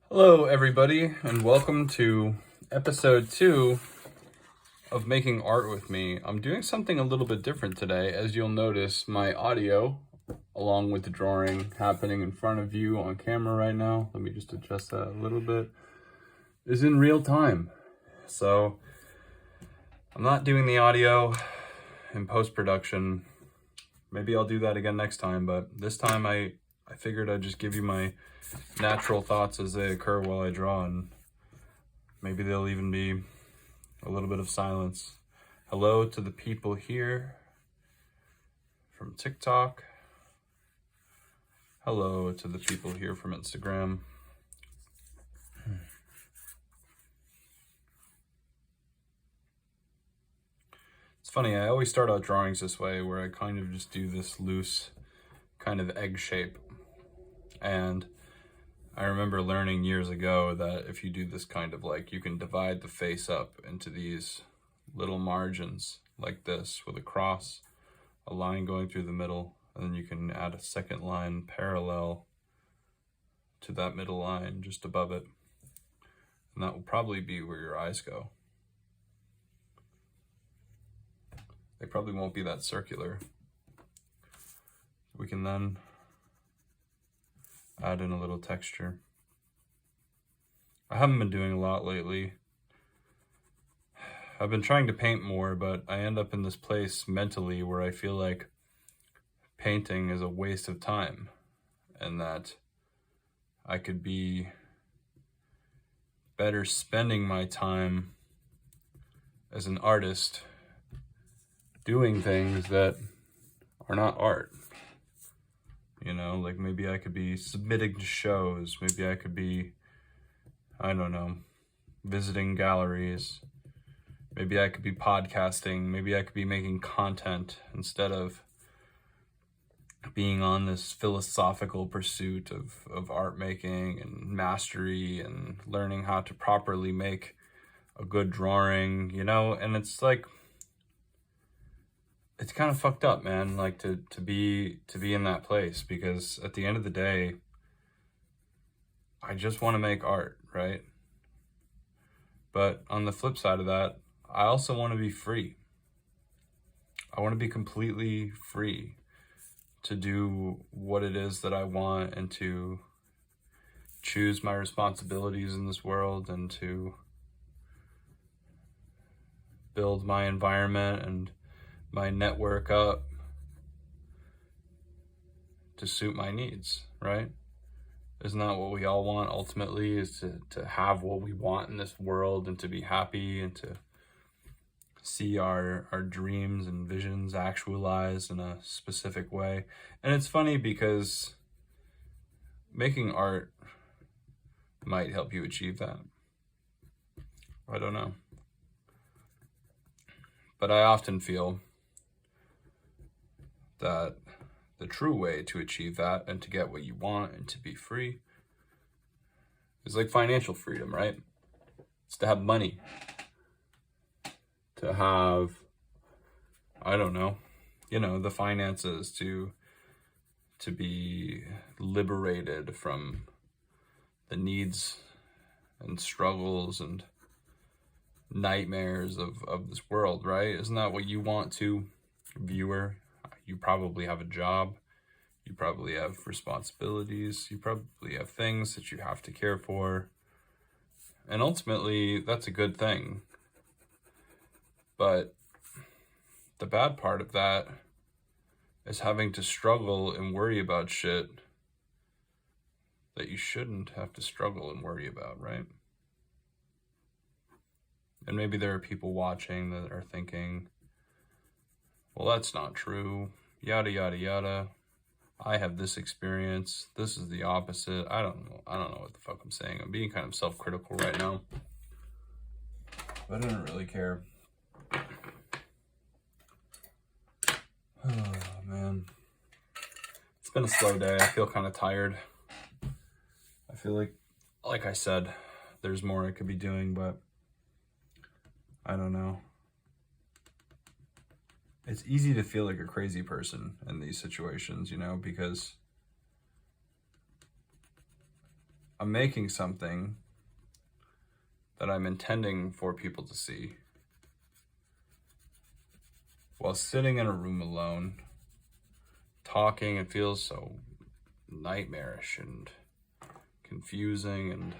Hello, everybody, and welcome to episode 2 of Making Art with Me. I'm doing something a little bit different today. As you'll notice, my audio, along with the drawing happening in front of you on camera right now, let me just adjust that a little bit, is in real time. So I'm not doing the audio in post-production. Maybe I'll do that again next time, but this time I figured I'd just give you my natural thoughts as they occur while I draw, and maybe there'll even be a little bit of silence. Hello to the people here from TikTok. Hello to the people here from Instagram. It's funny, I always start out drawings this way, where I kind of just do this loose kind of egg shape. And I remember learning years ago that if you do this kind of you can divide the face up into these little margins like this with a cross, a line going through the middle, and then you can add a second line parallel to that middle line just above it. And that will probably be where your eyes go. They probably won't be that circular. We can then add in a little texture. I haven't been doing a lot lately. I've been trying to paint more, but I end up in this place mentally where I feel like painting is a waste of time, and that I could be better spending my time as an artist doing things that are not art. You know, like maybe I could be submitting to shows, maybe I could be, I don't know, visiting galleries, maybe I could be podcasting, maybe I could be making content instead of being on this philosophical pursuit of art making and mastery and learning how to properly make a good drawing, you know. And it's like, it's kind of fucked up, man, like to be in that place, because at the end of the day, I just want to make art, right? But on the flip side of that, I also want to be free. I want to be completely free to do what it is that I want, and to choose my responsibilities in this world, and to build my environment and my network up to suit my needs, right? Isn't that what we all want ultimately, is to have what we want in this world, and to be happy, and to see our dreams and visions actualized in a specific way? And it's funny because making art might help you achieve that. I don't know. But I often feel that the true way to achieve that and to get what you want and to be free is like financial freedom, right? It's to have money, to have, I don't know, you know, the finances, to be liberated from the needs and struggles and nightmares of this world, right? Isn't that what you want to, viewer? You probably have a job, you probably have responsibilities, you probably have things that you have to care for, and ultimately that's a good thing. But the bad part of that is having to struggle and worry about shit that you shouldn't have to struggle and worry about, right? And maybe there are people watching that are thinking, well, that's not true, yada, yada, yada. I have this experience. This is the opposite. I don't know what the fuck I'm saying. I'm being kind of self-critical right now, but I don't really care. Oh, man. It's been a slow day. I feel kind of tired. I feel like I said, there's more I could be doing, but I don't know. It's easy to feel like a crazy person in these situations, you know, because I'm making something that I'm intending for people to see while sitting in a room alone, talking. It feels so nightmarish and confusing and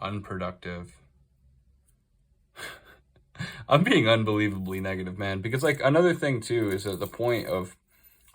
unproductive. I'm being unbelievably negative, man, because like another thing too is that the point of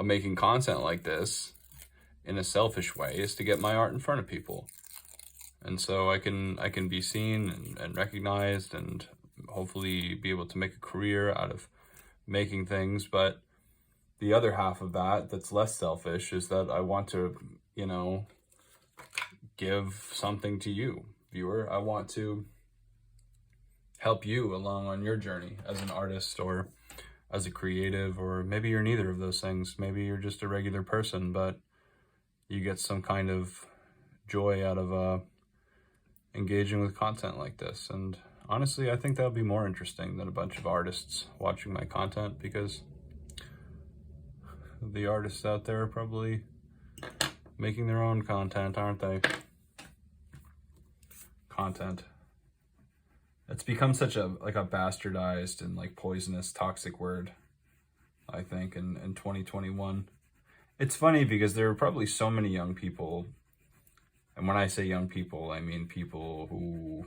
making content like this in a selfish way is to get my art in front of people. And so I can be seen and recognized and hopefully be able to make a career out of making things. But the other half of that that's less selfish is that I want to, give something to you, viewer. I want to help you along on your journey as an artist or as a creative, or maybe you're neither of those things. Maybe you're just a regular person, but you get some kind of joy out of engaging with content like this. And honestly, I think that would be more interesting than a bunch of artists watching my content, because the artists out there are probably making their own content, aren't they? Content. It's become such a bastardized and like poisonous, toxic word, I think, in 2021. It's funny because there are probably so many young people, and when I say young people, I mean people who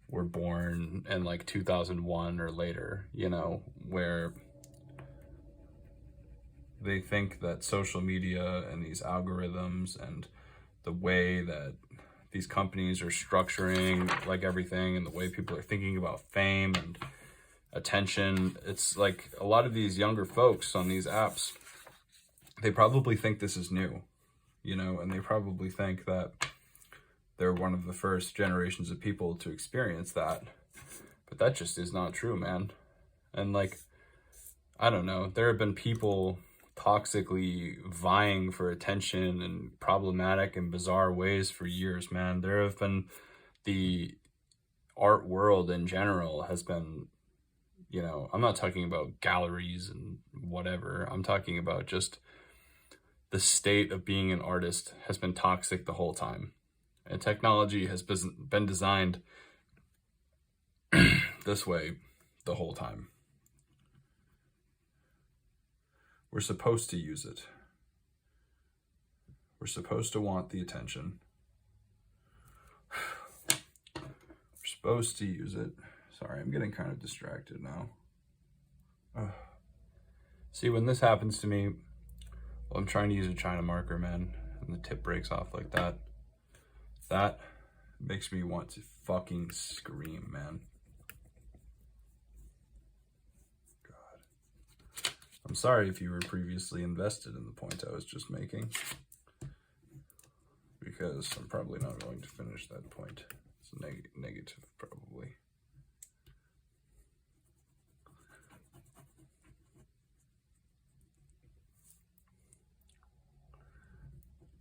were born in like 2001 or later, where they think that social media and these algorithms and the way that these companies are structuring like everything and the way people are thinking about fame and attention, it's like a lot of these younger folks on these apps, they probably think this is new, and they probably think that they're one of the first generations of people to experience that. But that just is not true, man. And like, I don't know, there have been people toxically vying for attention in problematic and bizarre ways for years, man. There have been, the art world in general has been, I'm not talking about galleries and whatever. I'm talking about just the state of being an artist has been toxic the whole time. And technology has been designed this way the whole time. We're supposed to use it. We're supposed to want the attention. We're supposed to use it. Sorry, I'm getting kind of distracted now. See, when this happens to me, well, I'm trying to use a China marker, man, and the tip breaks off like that. That makes me want to fucking scream, man. I'm sorry if you were previously invested in the point I was just making, because I'm probably not going to finish that point. It's negative, probably.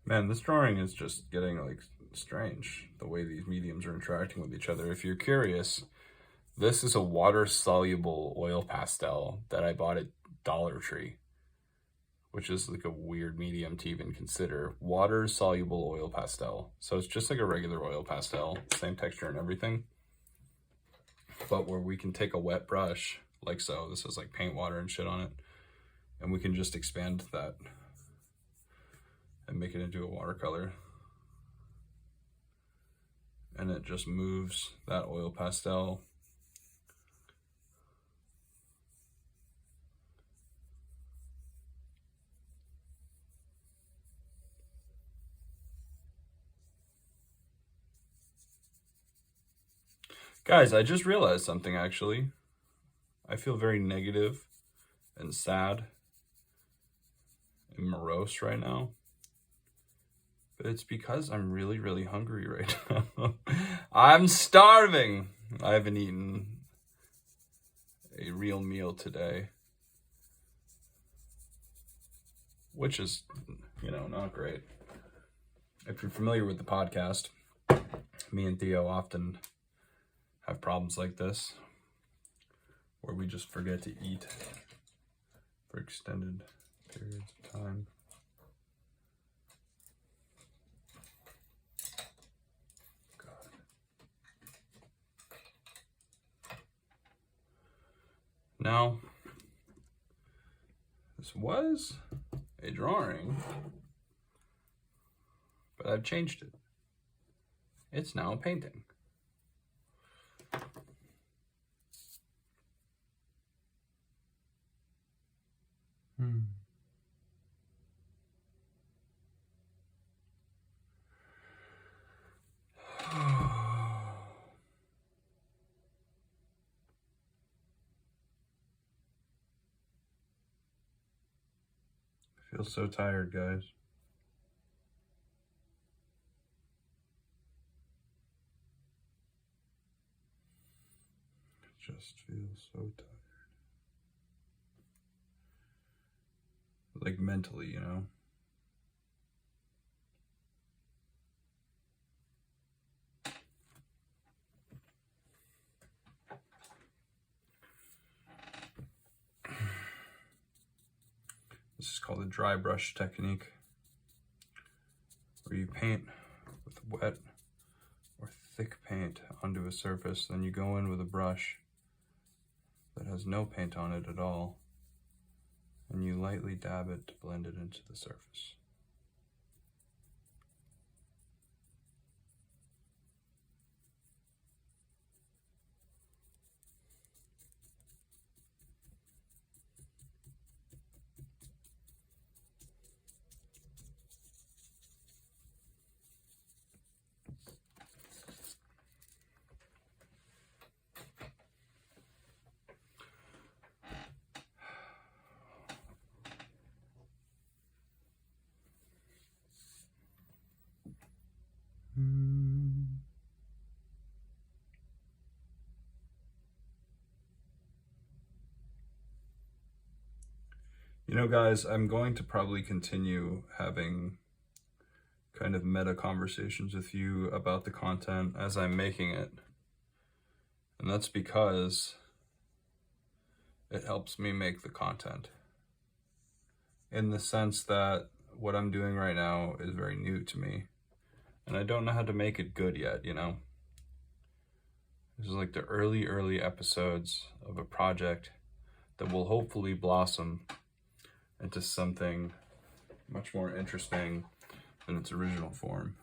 Man, this drawing is just getting like strange, the way these mediums are interacting with each other. If you're curious, this is a water-soluble oil pastel that I bought at Dollar Tree, which is like a weird medium to even consider. Water-soluble oil pastel. So it's just like a regular oil pastel, same texture and everything, but where we can take a wet brush, like so, this has like paint water and shit on it, and we can just expand that and make it into a watercolor. And it just moves that oil pastel Guys, I just realized something, actually. I feel very negative and sad and morose right now. But it's because I'm really, really hungry right now. I'm starving. I haven't eaten a real meal today, which is, not great. If you're familiar with the podcast, me and Theo often have problems like this, where we just forget to eat for extended periods of time. Now, this was a drawing, but I've changed it. It's now a painting. I feel so tired, guys. I just feel so tired. Like mentally, you know? This is called a dry brush technique, where you paint with wet or thick paint onto a surface, then you go in with a brush that has no paint on it at all, and you lightly dab it to blend it into the surface. You know, guys, I'm going to probably continue having kind of meta conversations with you about the content as I'm making it. And that's because it helps me make the content. In the sense that what I'm doing right now is very new to me. And I don't know how to make it good yet, you know? This is like the early episodes of a project that will hopefully blossom into something much more interesting than its original form.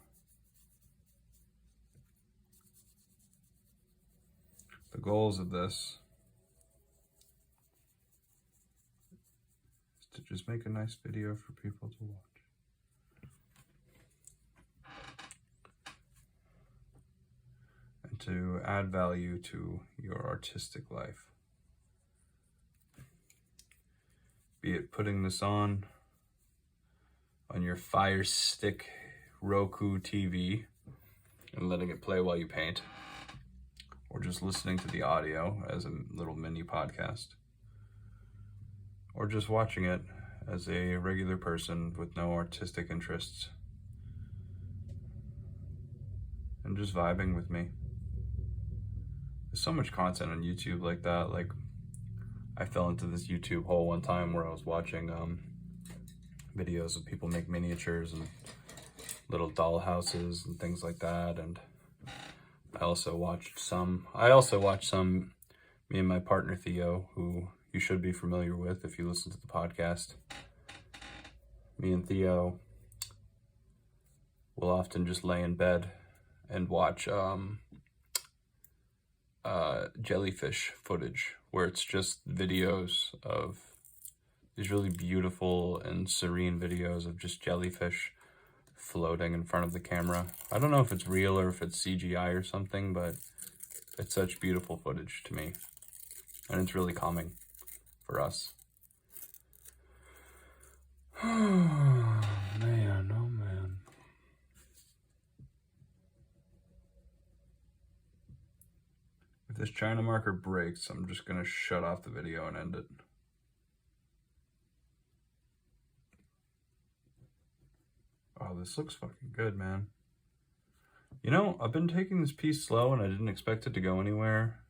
The goals of this is to just make a nice video for people to watch. And to add value to your artistic life. Be it putting this on your Fire Stick Roku TV and letting it play while you paint, or just listening to the audio as a little mini podcast, or just watching it as a regular person with no artistic interests and just vibing with me. There's so much content on YouTube like that. Like, I fell into this YouTube hole one time where I was watching videos of people make miniatures and little doll houses and things like that. And I also watched some, me and my partner Theo, who you should be familiar with if you listen to the podcast. Me and Theo will often just lay in bed and watch jellyfish footage, where it's just videos of these really beautiful and serene videos of just jellyfish floating in front of the camera. I don't know if it's real or if it's CGI or something, but it's such beautiful footage to me, and it's really calming for us. Oh man, oh man. If this China marker breaks, I'm just gonna shut off the video and end it. Oh, this looks fucking good, man. You know, I've been taking this piece slow and I didn't expect it to go anywhere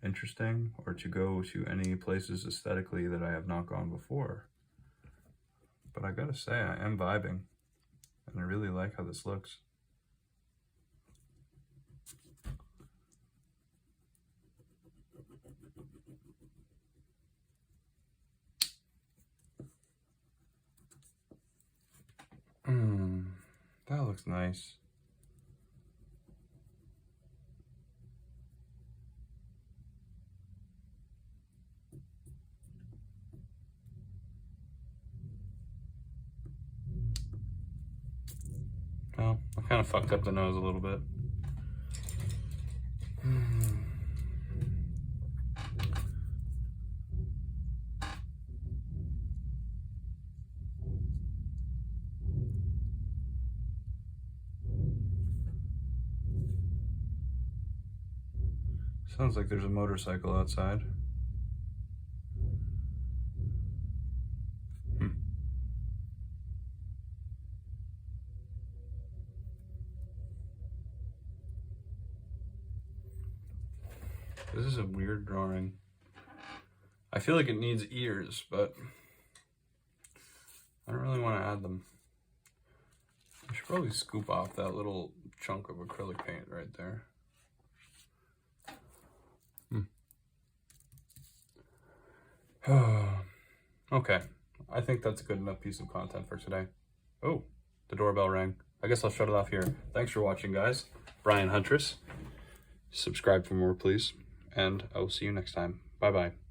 interesting or to go to any places aesthetically that I have not gone before. But I gotta say, I am vibing and I really like how this looks. That looks nice. Oh, I kind of fucked up the nose a little bit. Sounds like there's a motorcycle outside. This is a weird drawing. I feel like it needs ears, but I don't really want to add them. I should probably scoop off that little chunk of acrylic paint right there. Okay, I think that's a good enough piece of content for today. Oh, the doorbell rang. I guess I'll shut it off here. Thanks for watching, guys. Brian Huntress. Subscribe for more, please. And I will see you next time. Bye-bye.